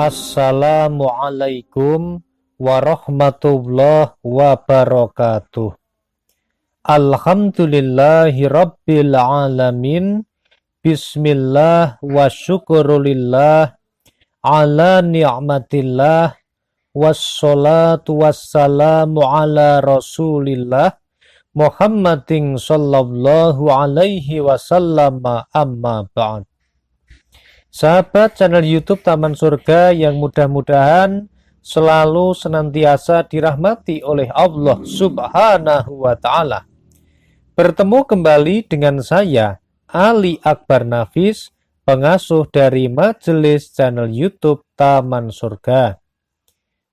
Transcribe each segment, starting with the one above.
Assalamualaikum warahmatullahi wabarakatuh. Alhamdulillahi rabbil alamin. Bismillah wa syukurulillah ala ni'matillah. Wassalatu wassalamu ala rasulillah Muhammadin sallallahu alaihi wasallam, amma ba'd. Sahabat channel YouTube Taman Surga yang mudah-mudahan selalu senantiasa dirahmati oleh Allah Subhanahu wa Ta'ala. Bertemu kembali dengan saya, Ali Akbar Nafis, pengasuh dari majelis channel YouTube Taman Surga.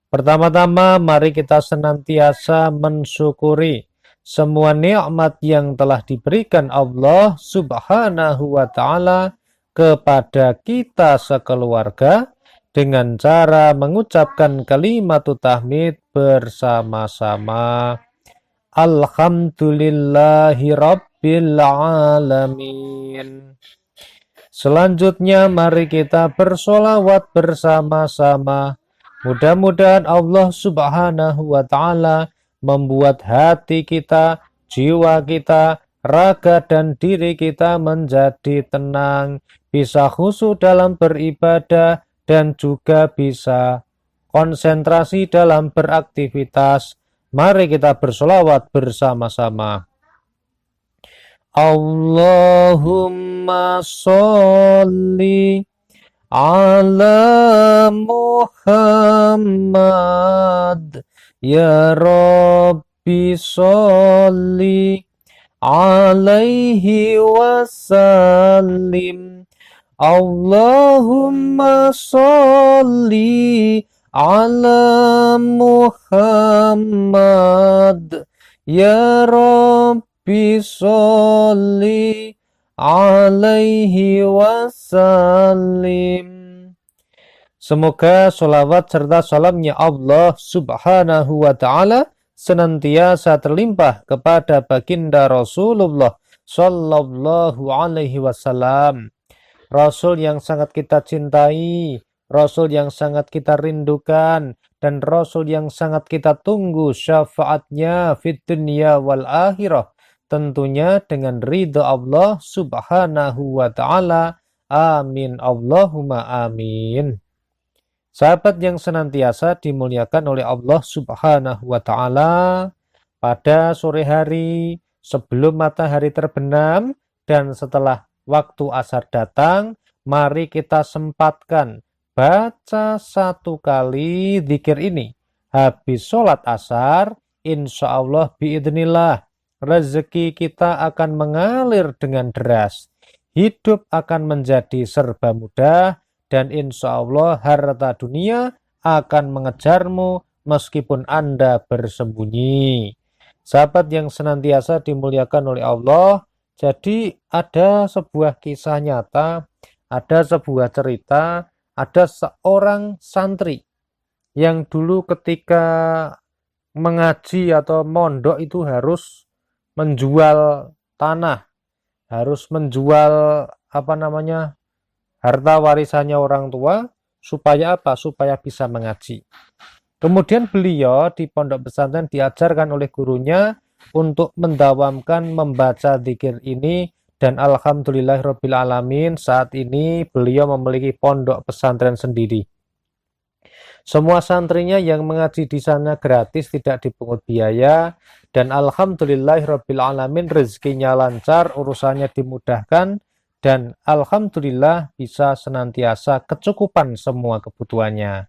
Pertama-tama, mari kita senantiasa mensyukuri semua nikmat yang telah diberikan Allah Subhanahu wa Ta'ala kepada kita sekeluarga dengan cara mengucapkan kalimat tahmid bersama-sama. Alhamdulillahi rabbil alamin. Selanjutnya mari kita bersolawat bersama-sama. Mudah-mudahan Allah Subhanahu wa Ta'ala membuat hati kita, jiwa kita, raga dan diri kita menjadi tenang, bisa khusyuk dalam beribadah, dan juga bisa konsentrasi dalam beraktivitas. Mari kita bersolawat bersama-sama. Allahumma sholli ala Muhammad, ya Rabbi sholli alaihi wasallim. Allahumma sholli ala Muhammad, ya Rabbi sholli alaihi wasallim. Semoga sholawat serta salamnya Allah Subhanahu wa Ta'ala senantiasa terlimpah kepada baginda Rasulullah Sallallahu Alaihi Wasallam, Rasul yang sangat kita cintai, Rasul yang sangat kita rindukan, dan Rasul yang sangat kita tunggu syafaatnya fid dunya wal akhirah, tentunya dengan ridha Allah Subhanahu wa Ta'ala. Amin Allahumma amin. Sahabat yang senantiasa dimuliakan oleh Allah Subhanahu wa Ta'ala, pada sore hari sebelum matahari terbenam dan setelah waktu asar datang, mari kita sempatkan baca satu kali zikir ini. Habis sholat asar, insya Allah biidznillah, rezeki kita akan mengalir dengan deras. Hidup akan menjadi serba mudah, dan insya Allah harta dunia akan mengejarmu meskipun Anda bersembunyi. Sahabat yang senantiasa dimuliakan oleh Allah, jadi ada sebuah kisah nyata, ada sebuah cerita, ada seorang santri yang dulu ketika mengaji atau mondok itu harus menjual tanah, harus menjual harta warisannya orang tua, supaya apa? Supaya bisa mengaji. Kemudian beliau di pondok pesantren diajarkan oleh gurunya untuk mendawamkan membaca zikir ini, dan alhamdulillahirabbil alamin saat ini beliau memiliki pondok pesantren sendiri. Semua santrinya yang mengaji di sana gratis, tidak dipungut biaya, dan alhamdulillahirabbil alamin rezekinya lancar, urusannya dimudahkan, dan alhamdulillah bisa senantiasa kecukupan semua kebutuhannya.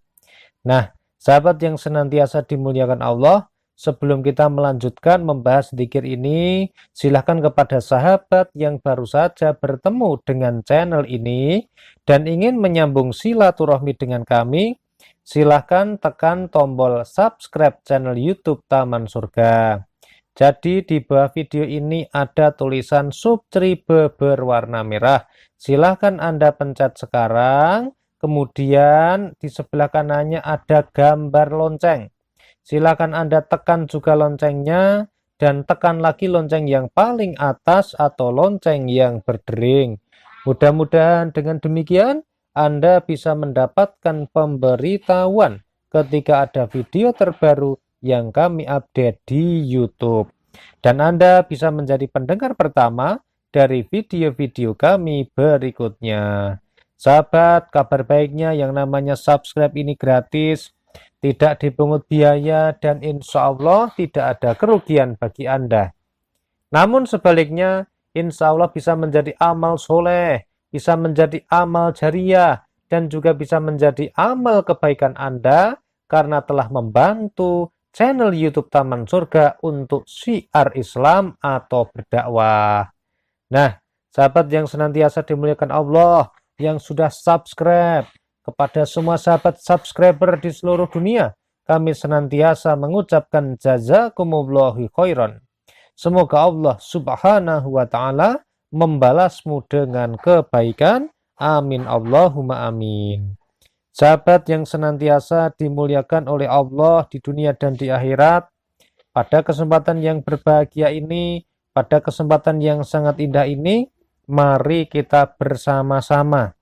Nah, sahabat yang senantiasa dimuliakan Allah, sebelum kita melanjutkan membahas zikir ini, silahkan kepada sahabat yang baru saja bertemu dengan channel ini dan ingin menyambung silaturahmi dengan kami, silahkan tekan tombol subscribe channel YouTube Taman Surga. Jadi di bawah video ini ada tulisan subscribe berwarna merah. Silahkan Anda pencet sekarang. Kemudian di sebelah kanannya ada gambar lonceng. Silahkan Anda tekan juga loncengnya. Dan tekan lagi lonceng yang paling atas atau lonceng yang berdering. Mudah-mudahan dengan demikian Anda bisa mendapatkan pemberitahuan ketika ada video terbaru yang kami update di YouTube. Dan Anda bisa menjadi pendengar pertama dari video-video kami berikutnya. Sahabat, kabar baiknya yang namanya subscribe ini gratis, tidak dipungut biaya, dan insya Allah tidak ada kerugian bagi Anda. Namun sebaliknya, insya Allah bisa menjadi amal soleh, bisa menjadi amal jariah, dan juga bisa menjadi amal kebaikan Anda karena telah membantu channel YouTube Taman Surga untuk syiar Islam atau berdakwah. Nah, sahabat yang senantiasa dimuliakan Allah, yang sudah subscribe, kepada semua sahabat subscriber di seluruh dunia, kami senantiasa mengucapkan jazakumullahu khairan. Semoga Allah Subhanahu wa Ta'ala membalasmu dengan kebaikan. Amin Allahumma amin. Sahabat yang senantiasa dimuliakan oleh Allah di dunia dan di akhirat, pada kesempatan yang berbahagia ini, pada kesempatan yang sangat indah ini, mari kita bersama-sama.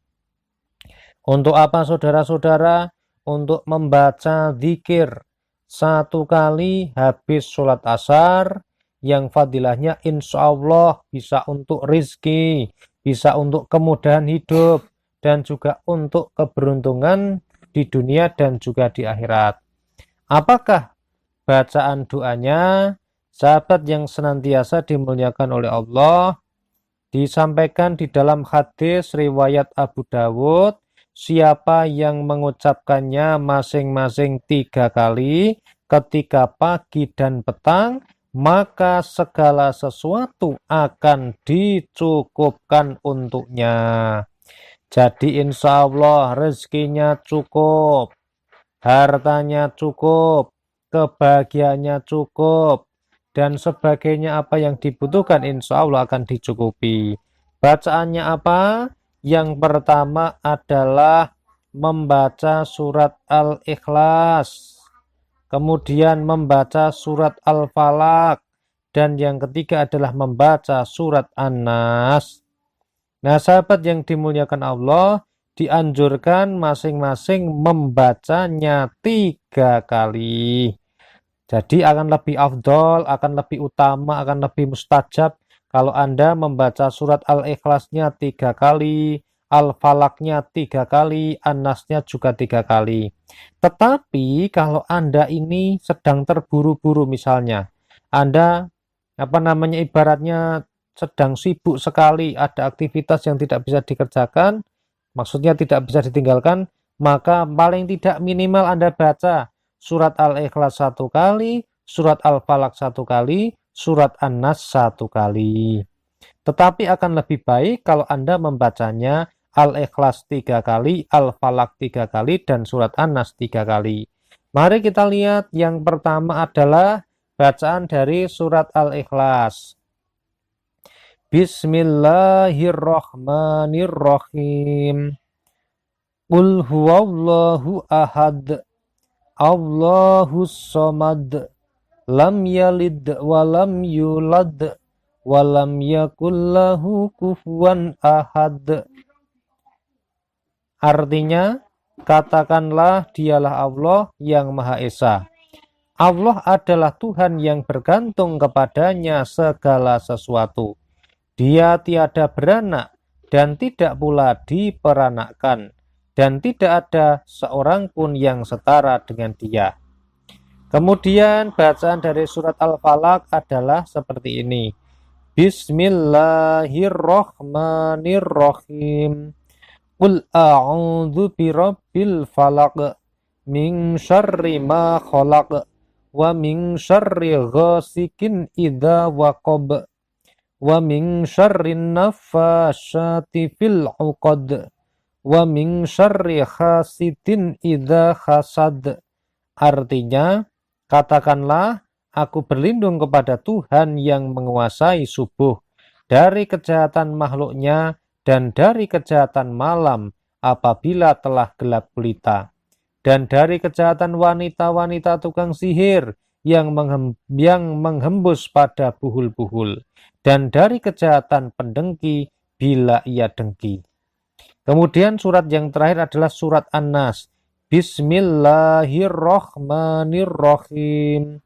Untuk apa saudara-saudara? Untuk membaca zikir 1 kali habis sholat asar, yang fadilahnya insya Allah bisa untuk rizki, bisa untuk kemudahan hidup, dan juga untuk keberuntungan di dunia dan juga di akhirat. Apakah bacaan doanya? Sahabat yang senantiasa dimuliakan oleh Allah, disampaikan di dalam hadis riwayat Abu Dawud, siapa yang mengucapkannya masing-masing 3 kali ketika pagi dan petang, maka segala sesuatu akan dicukupkan untuknya. Jadi insya Allah rezekinya cukup, hartanya cukup, kebahagiaannya cukup, dan sebagainya apa yang dibutuhkan insya Allah akan dicukupi. Bacaannya apa? Yang pertama adalah membaca surat Al-Ikhlas, kemudian membaca surat Al-Falaq, dan yang ketiga adalah membaca surat An-Nas. Nah, sahabat yang dimuliakan Allah, dianjurkan masing-masing membacanya 3 kali. Jadi akan lebih afdol, akan lebih utama, akan lebih mustajab kalau Anda membaca surat Al-Ikhlasnya 3 kali, Al-Falaqnya 3 kali, An-Nasnya juga 3 kali. Tetapi kalau Anda ini sedang terburu-buru misalnya, Anda ibaratnya sedang sibuk sekali, ada aktivitas yang tidak bisa dikerjakan, maksudnya tidak bisa ditinggalkan, maka paling tidak minimal Anda baca surat Al-Ikhlas 1 kali, surat Al-Falaq 1 kali, surat An-Nas 1 kali. Tetapi akan lebih baik kalau Anda membacanya Al-Ikhlas 3 kali, Al-Falaq 3 kali, dan surat An-Nas 3 kali. Mari kita lihat yang pertama adalah bacaan dari surat Al-Ikhlas. Bismillahirrahmanirrahim. Qul huwallahu ahad, Allahus somad, lam yalid walam yulad, walam yakullahu kufuwan ahad. Artinya, katakanlah dialah Allah yang Maha Esa. Allah adalah Tuhan yang bergantung kepadanya segala sesuatu. Dia tiada beranak dan tidak pula diperanakkan, dan tidak ada seorang pun yang setara dengan Dia. Kemudian bacaan dari surat Al-Falaq adalah seperti ini. Bismillahirrahmanirrahim. Qul a'udzu birabbil falaq min syarri ma khalaq wa min syarri ghasikin idza waqab wa min syarrin naffasyati fil 'uqad wa min syarri hasidin idza hasad. Artinya, katakanlah aku berlindung kepada Tuhan yang menguasai subuh, dari kejahatan makhluknya dan dari kejahatan malam apabila telah gelap gulita, dan dari kejahatan wanita-wanita tukang sihir yang menghembus pada buhul-buhul, dan dari kejahatan pendengki bila ia dengki. Kemudian surat yang terakhir adalah surat An-Nas. Bismillahirrahmanirrahim.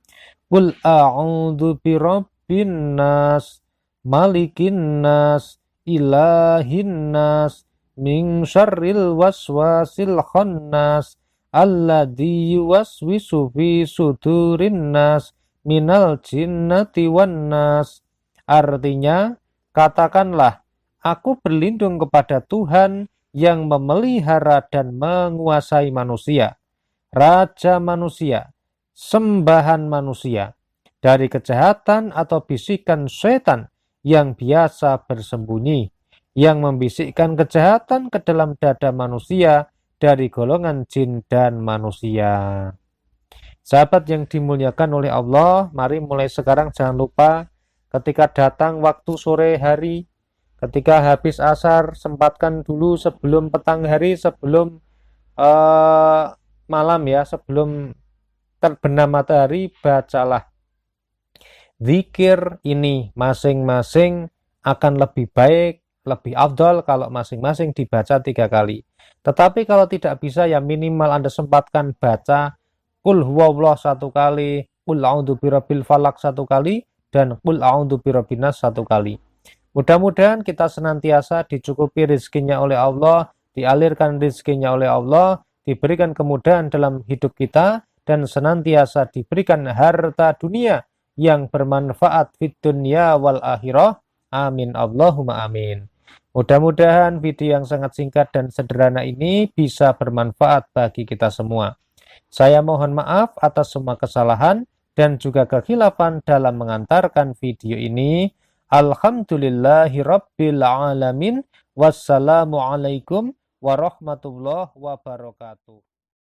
Qul a'udzu birabbin nas, malikin nas, ilahin nas, min syarril waswasil khannas, alladzi yuwaswisu fi sudurin nas, minal jinnati wan nas. Artinya, katakanlah, aku berlindung kepada Tuhan yang memelihara dan menguasai manusia, Raja manusia, sembahan manusia, dari kejahatan atau bisikan setan yang biasa bersembunyi, yang membisikkan kejahatan ke dalam dada manusia dari golongan jin dan manusia. Sahabat yang dimuliakan oleh Allah, mari mulai sekarang jangan lupa ketika datang waktu sore hari, ketika habis asar, sempatkan dulu sebelum petang hari, sebelum malam ya, sebelum terbenam matahari, bacalah zikir ini masing-masing akan lebih baik, lebih afdal kalau masing-masing dibaca 3 kali. Tetapi kalau tidak bisa ya minimal Anda sempatkan baca Qul huwallah 1 kali, Qul a'udzu birabbil falaq 1 kali, dan Qul a'udzu birabbin nas 1 kali. Mudah-mudahan kita senantiasa dicukupi rezekinya oleh Allah, dialirkan rezekinya oleh Allah, diberikan kemudahan dalam hidup kita, dan senantiasa diberikan harta dunia yang bermanfaat fid dunya wal akhirah. Amin Allahumma amin. Mudah-mudahan video yang sangat singkat dan sederhana ini bisa bermanfaat bagi kita semua. Saya mohon maaf atas semua kesalahan dan juga kekhilafan dalam mengantarkan video ini. Alhamdulillahi Rabbil Alamin. Wassalamualaikum warahmatullahi wabarakatuh.